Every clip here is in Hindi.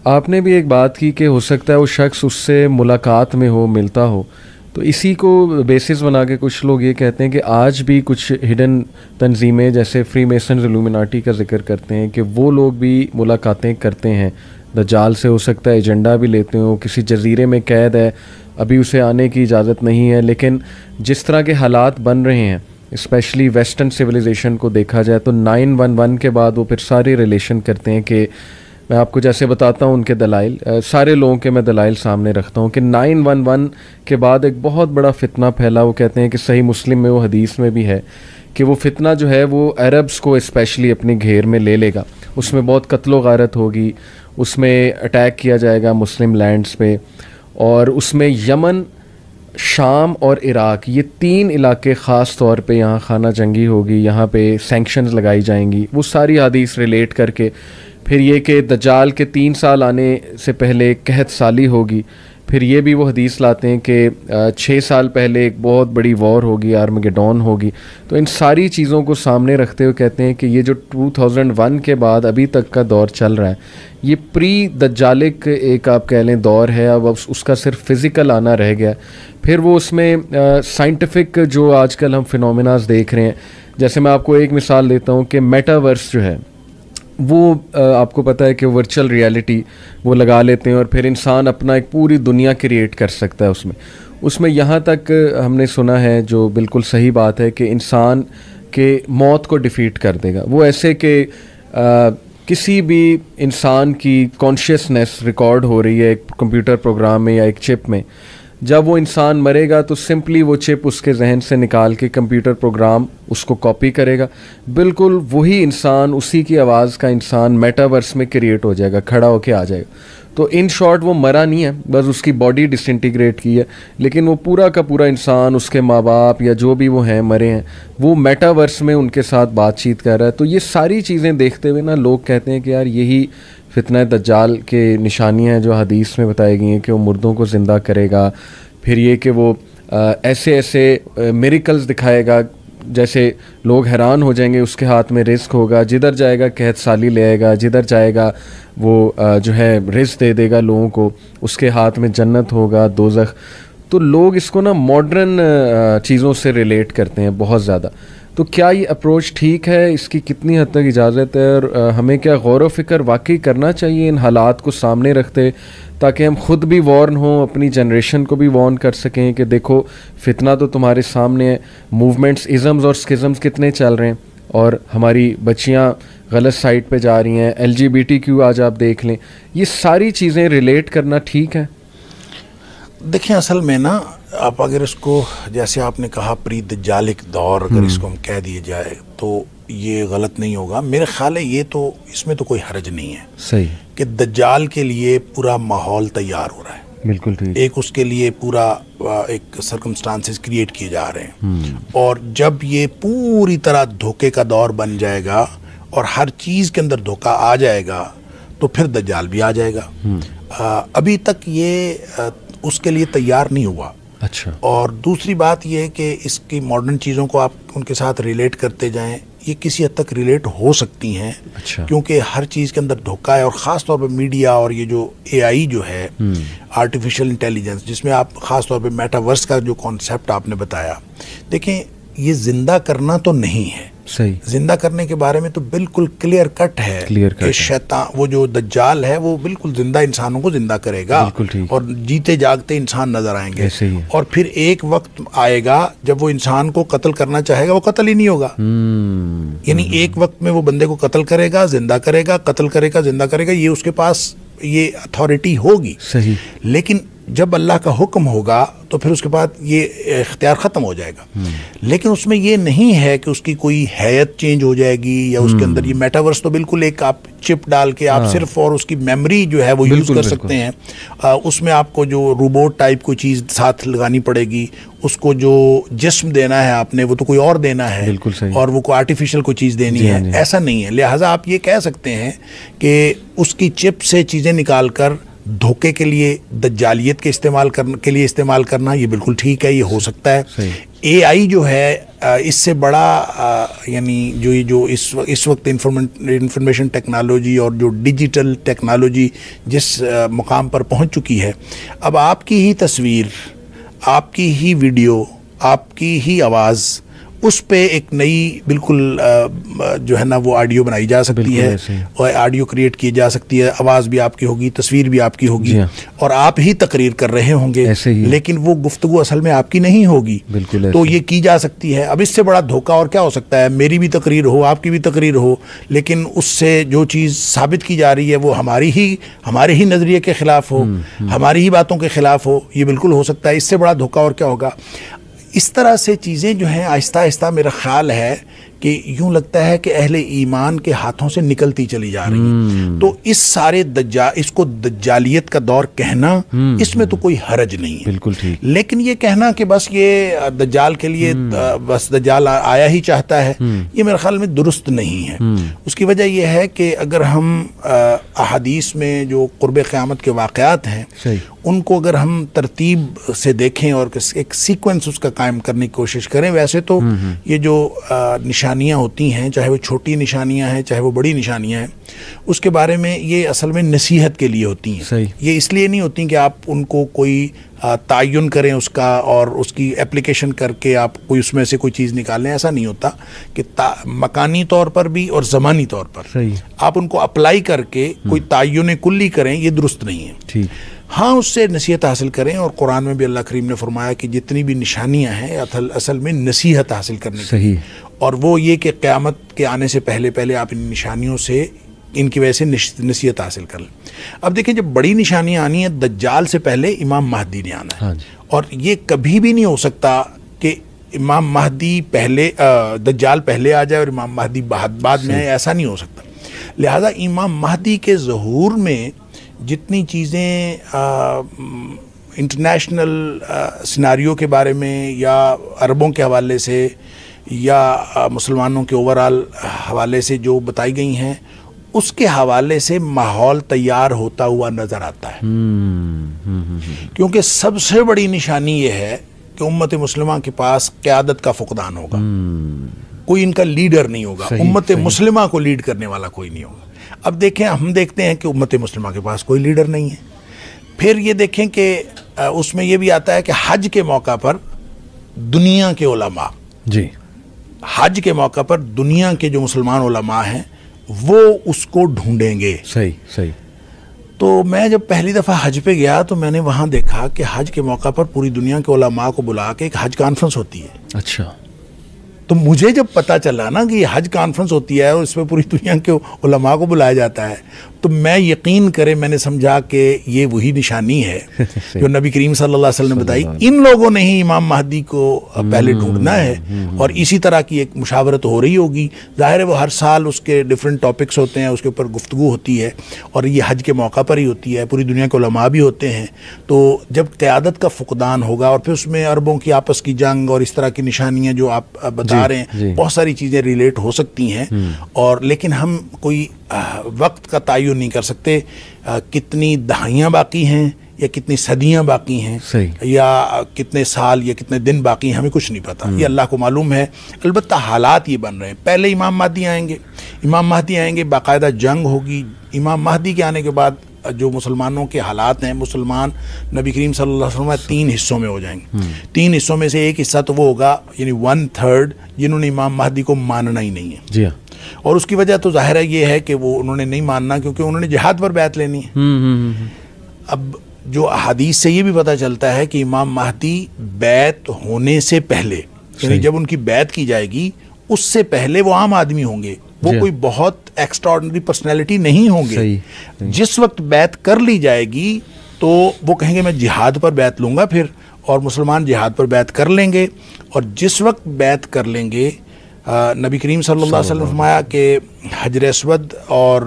आपने भी एक बात की कि हो सकता है वो शख्स उससे मुलाकात में हो, मिलता हो, तो इसी को बेसिस बना के कुछ लोग ये कहते हैं कि आज भी कुछ हिडन तंजीमें जैसे फ्री मेसन इल्यूमिनाटी का जिक्र करते हैं कि वो लोग भी मुलाकातें करते हैं दज्जाल से। हो सकता है एजेंडा भी लेते हो, किसी जजीरे में कैद है, अभी उसे आने की इजाज़त नहीं है, लेकिन जिस तरह के हालात बन रहे हैं स्पेशली वेस्टर्न सिविलाइजेशन को देखा जाए तो 9/11 के बाद वो फिर सारे रिलेशन करते हैं कि मैं आपको जैसे बताता हूँ उनके दलाइल, सारे लोगों के मैं दलाइल सामने रखता हूँ कि 9/11 के बाद एक बहुत बड़ा फितना फैला। वो कहते हैं कि सही मुस्लिम में, वो हदीस में भी है कि वो फितना जो है वो अरब्स को स्पेशली अपनी घेर में ले लेगा, उसमें बहुत कत्लो गारत होगी, उसमें अटैक किया जाएगा मुस्लिम लैंड्स पे, और उसमें यमन, शाम और इराक, ये 3 इलाके ख़ास तौर पे यहाँ खाना जंगी होगी, यहाँ पे सैंक्शंस लगाई जाएंगी। वो सारी हदीस रिलेट करके फिर ये कि दज्जाल के 3 साल आने से पहले कहत साली होगी, फिर ये भी वो हदीस लाते हैं कि 6 साल पहले एक बहुत बड़ी वॉर होगी, आर्मगेडॉन होगी। तो इन सारी चीज़ों को सामने रखते हुए कहते हैं कि ये जो 2001 के बाद अभी तक का दौर चल रहा है, ये प्री दज्जालिक एक आप कह लें दौर है। अब उसका सिर्फ फिज़िकल आना रह गया। फिर वो उसमें साइंटिफिक जो आजकल हम फिनोमेनास देख रहे हैं, जैसे मैं आपको एक मिसाल देता हूँ कि मेटावर्स जो है वो आपको पता है कि वर्चुअल रियलिटी वो लगा लेते हैं और फिर इंसान अपना एक पूरी दुनिया क्रिएट कर सकता है उसमें यहाँ तक हमने सुना है, जो बिल्कुल सही बात है, कि इंसान के मौत को डिफीट कर देगा। वो ऐसे कि किसी भी इंसान की कॉन्शियसनेस रिकॉर्ड हो रही है एक कंप्यूटर प्रोग्राम में या एक चिप में, जब वो इंसान मरेगा तो सिंपली वो चिप उसके जहन से निकाल के कंप्यूटर प्रोग्राम उसको कॉपी करेगा, बिल्कुल वही इंसान, उसी की आवाज़ का इंसान मेटावर्स में क्रिएट हो जाएगा, खड़ा होके आ जाएगा। तो इन शॉर्ट वो मरा नहीं है, बस उसकी बॉडी डिसइंटीग्रेट की है, लेकिन वो पूरा का पूरा इंसान, उसके माँ बाप या जो भी वो हैं मरे हैं, वो मेटावर्स में उनके साथ बातचीत कर रहा है। तो ये सारी चीज़ें देखते हुए ना लोग कहते हैं कि यार यही फितना दज्जाल के निशानियाँ हैं जो हदीस में बताई गई हैं कि वो मुर्दों को ज़िंदा करेगा। फिर ये कि वो ऐसे ऐसे मिरेकल्स दिखाएगा जैसे लोग हैरान हो जाएंगे, उसके हाथ में रिस्क होगा, जिधर जाएगा कहत साली ले आएगा, जिधर जाएगा वो जो है रिस्क दे देगा लोगों को, उसके हाथ में जन्नत होगा, दोज़ख। तो लोग इसको ना मॉडर्न चीज़ों से रिलेट करते हैं बहुत ज़्यादा। तो क्या ये अप्रोच ठीक है? इसकी कितनी हद तक इजाज़त है? और हमें क्या गौर व फिक्र वाकई करना चाहिए इन हालात को सामने रखते, ताकि हम ख़ुद भी वार्न हों, अपनी जनरेशन को भी वार्न कर सकें कि देखो फितना तो तुम्हारे सामने है, मूवमेंट्स, इज़म्स और स्किज़म्स कितने चल रहे हैं और हमारी बच्चियाँ गलत साइड पे जा रही हैं, LGBTQ आज आप देख लें, ये सारी चीज़ें रिलेट करना ठीक है? देखिए असल में ना, आप अगर इसको जैसे आपने कहा प्री दज्जालिक दौर अगर इसको हम कह दिए जाए तो ये गलत नहीं होगा। मेरे ख्याल है ये तो इसमें तो कोई हर्ज नहीं है, सही, कि दज्जाल के लिए पूरा माहौल तैयार हो रहा है, बिल्कुल ठीक, एक उसके लिए पूरा एक सर्कमस्टांसेस क्रिएट किए जा रहे हैं। और जब ये पूरी तरह धोखे का दौर बन जाएगा और हर चीज़ के अंदर धोखा आ जाएगा तो फिर दज्जाल भी आ जाएगा। अभी तक ये उसके लिए तैयार नहीं हुआ। अच्छा। और दूसरी बात यह है कि इसकी मॉडर्न चीज़ों को आप उनके साथ रिलेट करते जाएं, ये किसी हद तक रिलेट हो सकती हैं। अच्छा। क्योंकि हर चीज़ के अंदर धोखा है, और ख़ास तौर पे मीडिया और ये जो AI जो है, आर्टिफिशियल इंटेलिजेंस, जिसमें आप ख़ास तौर पे मेटावर्स का जो कॉन्सेप्ट आपने बताया, देखें ये जिंदा करना तो नहीं है, सही, जिंदा करने के बारे में तो बिल्कुल क्लियर कट है कि शैतान, वो जो दज्जाल है वो बिल्कुल जिंदा इंसानों को जिंदा करेगा और जीते जागते इंसान नजर आएंगे। और फिर एक वक्त आएगा जब वो इंसान को कत्ल करना चाहेगा, वो कत्ल ही नहीं होगा। यानी एक वक्त में वो बंदे को कत्ल करेगा, जिंदा करेगा, कत्ल करेगा, जिंदा करेगा, ये उसके पास ये अथॉरिटी होगी, सही। लेकिन जब अल्लाह का हुक्म होगा तो फिर उसके बाद ये इख्तियार ख़त्म हो जाएगा। लेकिन उसमें ये नहीं है कि उसकी कोई हैयत चेंज हो जाएगी या उसके अंदर ये मेटावर्स तो बिल्कुल एक आप चिप डाल के आप सिर्फ और उसकी मेमोरी जो है वो यूज़ कर सकते हैं। उसमें आपको जो रोबोट टाइप कोई चीज़ साथ लगानी पड़ेगी, उसको जो जिस्म देना है आपने वो तो कोई और देना है, और वो कोई आर्टिफिशियल कोई चीज़ देनी है, ऐसा नहीं है। लिहाजा आप ये कह सकते हैं कि उसकी चिप से चीज़ें निकाल कर धोखे के लिए, दज्जालियत के इस्तेमाल के लिए इस्तेमाल करना ये बिल्कुल ठीक है, ये हो सकता है। AI जो है इससे बड़ा यानी जो इस वक्त इंफॉर्मेशन टेक्नोलॉजी और जो डिजिटल टेक्नोलॉजी जिस मुकाम पर पहुंच चुकी है, अब आपकी ही तस्वीर, आपकी ही वीडियो, आपकी ही आवाज़, उस पे एक नई बिल्कुल जो है ना वो ऑडियो बनाई जा सकती है और ऑडियो क्रिएट की जा सकती है, आवाज़ भी आपकी होगी, तस्वीर भी आपकी होगी और आप ही तकरीर कर रहे होंगे, लेकिन वो गुफ्तगू असल में आपकी नहीं होगी। तो ये की जा सकती है। अब इससे बड़ा धोखा और क्या हो सकता है? मेरी भी तकरीर हो, आपकी भी तकरीर हो, लेकिन उससे जो चीज़ साबित की जा रही है वो हमारे ही नज़रिए के ख़िलाफ़ हो, हमारी ही बातों के ख़िलाफ़ हो। ये बिल्कुल हो सकता है। इससे बड़ा धोखा और क्या होगा? इस तरह से चीज़ें जो हैं आहिस्ता आहिस्ता मेरा ख्याल है कि यूं लगता है कि अहले ईमान के हाथों से निकलती चली जा रही है। तो इस सारे इसको दज्जालियत का दौर कहना, इसमें तो कोई हरज नहीं है, बिल्कुल ठीक। लेकिन ये कहना कि बस ये दज्जाल के लिए बस दज्जाल आया ही चाहता है, ये मेरे ख्याल में दुरुस्त नहीं है। उसकी वजह यह है कि अगर हम अहादीस में जो कुर्ब क़यामत के वाक़यात हैं उनको अगर हम तरतीब से देखें और एक सीक्वेंस उसका कायम करने की कोशिश करें, वैसे तो ये जो निशानियाँ होती हैं, चाहे वो छोटी निशानियाँ हैं चाहे वो बड़ी निशानियाँ हैं, उसके बारे में ये असल में नसीहत के लिए होती हैं। ये इसलिए नहीं होती कि आप उनको कोई तायुन करें उसका और उसकी एप्लीकेशन करके आप कोई उसमें से कोई चीज़ निकालें। ऐसा नहीं होता कि मकानी तौर पर भी और ज़मानी तौर पर आप उनको अप्लाई करके कोई तायुन कुल्ली करें, ये दुरुस्त नहीं है। ठीक। हाँ, उससे नसीहत हासिल करें और कुरान में भी अल्लाह करीम ने फरमाया कि जितनी भी निशानियां हैं असल में नसीहत हासिल करने की, और वो ये कि क़यामत के आने से पहले पहले आप इन निशानियों से, इनकी वजह से नसीहत हासिल कर लें। अब देखें, जब बड़ी निशानियां आनी है, दज्जाल से पहले इमाम महदी ने आना है। और ये कभी भी नहीं हो सकता कि इमाम महदी पहले, दज्जाल पहले आ जाए और इमाम महदी बाद में आए, ऐसा नहीं हो सकता। लिहाजा इमाम महदी के ज़हूर में जितनी चीज़ें इंटरनेशनल सिनारियो के बारे में या अरबों के हवाले से या मुसलमानों के ओवरऑल हवाले से जो बताई गई हैं, उसके हवाले से माहौल तैयार होता हुआ नज़र आता है। क्योंकि सबसे बड़ी निशानी ये है कि उम्मत मुस्लिमा के पास क़यादत का फुक़दान होगा, कोई इनका लीडर नहीं होगा, उम्मत मुस्लिमा को लीड करने वाला कोई नहीं होगा। अब देखें, हम देखते हैं कि उम्मत मुस्लिमा के पास कोई लीडर नहीं है। फिर ये देखें कि उसमें ये भी आता है कि हज के मौका पर दुनिया के उलमा, जी, हज के मौका पर दुनिया के जो मुसलमान उलमा हैं वो उसको ढूंढेंगे। सही। तो मैं जब पहली दफ़ा हज पे गया तो मैंने वहाँ देखा कि हज के मौका पर पूरी दुनिया के उलमा को बुला के एक हज कॉन्फ्रेंस होती है। अच्छा। तो मुझे जब पता चला ना कि हज कॉन्फ्रेंस होती है और इसमें पूरी दुनिया के उलमा को बुलाया जाता है, तो मैं यकीन करे मैंने समझा कि ये वही निशानी है जो नबी करीम सल्लल्लाहु अलैहि वसल्लम ने बताई। इन लोगों ने ही इमाम महदी को पहले ढूंढना है और इसी तरह की एक मुशावरत हो रही होगी। जाहिर है वो हर साल उसके डिफरेंट टॉपिक्स होते हैं, उसके ऊपर गुफ्तगू होती है और ये हज के मौका पर ही होती है, पूरी दुनिया के उलमा भी होते हैं। तो जब क़यादत का फुक़दान होगा और फिर उसमें अरबों की आपस की जंग और इस तरह की निशानियाँ जो आप बता रहे हैं, बहुत सारी चीज़ें रिलेट हो सकती हैं। और लेकिन हम कोई वक्त का तयन नहीं कर सकते, कितनी दहाइयाँ बाकी हैं या कितनी सदियाँ बाकी हैं या कितने साल या कितने दिन बाकी हैं, हमें कुछ नहीं पता, ये अल्लाह को मालूम है। अलबत्ता हालात ये बन रहे हैं। पहले इमाम महदी आएंगे, बाकायदा जंग होगी। इमाम महदी के आने के बाद जो मुसलमानों के हालात हैं, मुसलमान नबी करीम सल्लल्लाहु अलैहि वसल्लम 3 हिस्सों में हो जाएंगे। 3 हिस्सों में से एक हिस्सा तो वो होगा, यानी 1/3 जिन्होंने इमाम महदी को मानना ही नहीं है। जी हाँ। और उसकी वजह तो जाहिर है ये है कि वो उन्होंने नहीं मानना, क्योंकि उन्होंने जिहाद पर बैत लेनी है। अब जो अहादीस से ये भी पता चलता है कि इमाम महदी बैत होने से पहले, यानी जब उनकी बैत की जाएगी उससे पहले वो आम आदमी होंगे, वो कोई बहुत एक्स्ट्राऑर्डिनरी पर्सनैलिटी नहीं होंगे। जिस वक्त बैत कर ली जाएगी तो वो कहेंगे मैं जिहाद पर बैत लूँगा फिर, और मुसलमान जिहाद पर बैत कर लेंगे। और जिस वक्त बैत कर लेंगे, नबी करीम सल्लल्लाहु अलैहि वसल्लम फरमाया कि हजर अस्वद और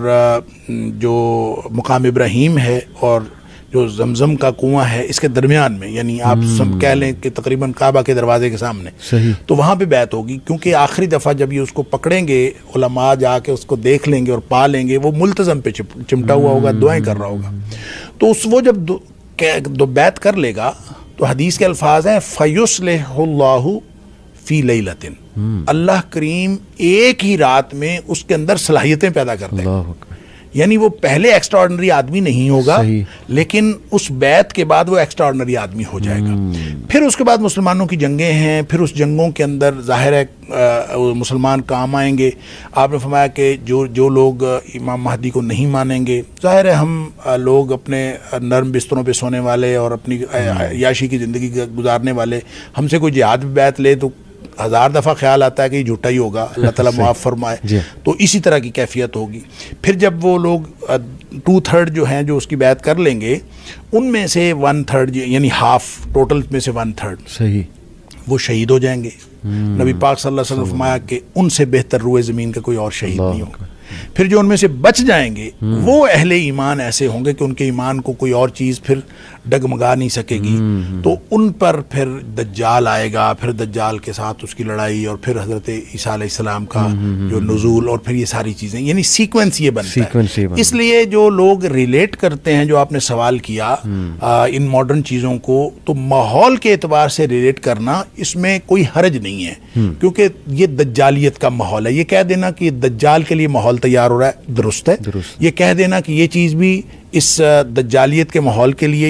जो मुकाम इब्राहीम है और जो जमजम का कुआं है, इसके दरमियान में, यानी आप सब कह लें कि तकरीबन काबा के दरवाजे के सामने, तो वहाँ पे बैत होगी। क्योंकि आखिरी दफ़ा जब ये उसको पकड़ेंगे, उलमा जाके उसको देख लेंगे और पा लेंगे, वो मुल्तज़म पे चिमटा हुआ होगा, दुआएं कर रहा होगा। तो वो जब दो बैत कर लेगा तो हदीस के अल्फाज हैं, फ़युस्लिहुल्लाहु फी लैलतिन, अल्लाह करीम एक ही रात में उसके अंदर सलाहियतें पैदा करते हैं। यानी वो पहले एक्स्ट्राऑर्डिनरी आदमी नहीं होगा, लेकिन उस बैत के बाद वो एक्स्ट्राऑर्डिनरी आदमी हो जाएगा। फिर उसके बाद मुसलमानों की जंगें हैं, फिर उस जंगों के अंदर जाहिर है मुसलमान काम आएंगे। आपने फरमाया कि जो लोग इमाम महदी को नहीं मानेंगे, जाहिर है हम लोग अपने नर्म बिस्तरों पे सोने वाले और अपनी याशी की ज़िंदगी गुजारने वाले, हमसे कोई जिहाद में बैत ले तो 1000 दफ़ा ख्याल आता है कि झूठा ही होगा, अल्लाह ताला माफ़ फरमाए। तो इसी तरह की कैफियत होगी। फिर जब वो लोग 2/3 जो हैं जो उसकी बैत कर लेंगे, उनमें से 1/3 यानी हाफ, टोटल में से 1/3 सही वो शहीद हो जाएंगे। नबी पाक सल्लल्लाहु अलैहि वसल्लम फरमाया कि उनसे बेहतर रुए ज़मीन का कोई और शहीद नहीं होगा। फिर जो उनमें से बच जाएंगे वो अहले ईमान ऐसे होंगे कि उनके ईमान को कोई और चीज़ फिर डगमगा नहीं सकेगी। तो उन पर फिर दज्जाल आएगा, फिर दज्जाल के साथ उसकी लड़ाई, और फिर हज़रत ईसा अलैहिस्सलाम का जो नुज़ूल, और फिर ये सारी चीज़ें, यानी सीक्वेंस ये बनता है। इसलिए जो लोग रिलेट करते हैं, जो आपने सवाल किया इन मॉडर्न चीज़ों को, तो माहौल के एतबार से रिलेट करना इसमें कोई हर्ज नहीं है, क्योंकि ये दज्जालियत का माहौल है। ये कह देना कि दज्जाल के लिए माहौल तैयार हो रहा है, दुरुस्त है। ये कह देना कि ये चीज़ भी इस दज्जालियत के माहौल के लिए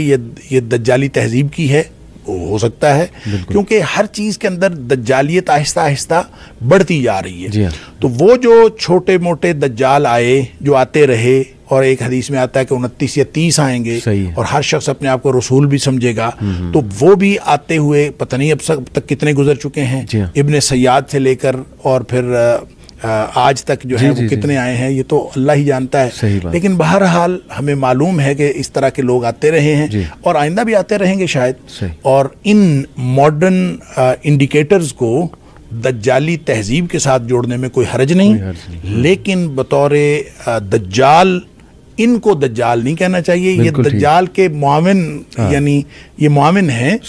ये दज्जाली तहजीब की है, हो सकता है, क्योंकि हर चीज़ के अंदर दज्जालियत आहिस्ता आहिस्ता बढ़ती जा रही है। तो वो जो छोटे मोटे दज्जाल आए, जो आते रहे, और एक हदीस में आता है कि 29 या 30 आएंगे, और हर शख्स अपने आप को रसूल भी समझेगा, तो वो भी आते हुए पता नहीं अब तक कितने गुजर चुके हैं। इब्ने सयाद से लेकर और फिर आज तक जो है वो कितने आए हैं, ये तो अल्लाह ही जानता है। लेकिन बहरहाल हमें मालूम है कि इस तरह के लोग आते रहे हैं और आइंदा भी आते रहेंगे शायद। और इन मॉडर्न इंडिकेटर्स को दज्जाली तहजीब के साथ जोड़ने में कोई हर्ज नहीं, लेकिन बतौर दज्जाल इनको दज्जाल नहीं कहना चाहिए। ये दज्जाल के मुआविन, यानी ये मुआविन है,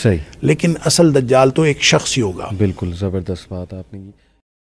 लेकिन असल दज्जाल तो एक शख्स ही होगा। बिल्कुल ज़बरदस्त बात आपने की।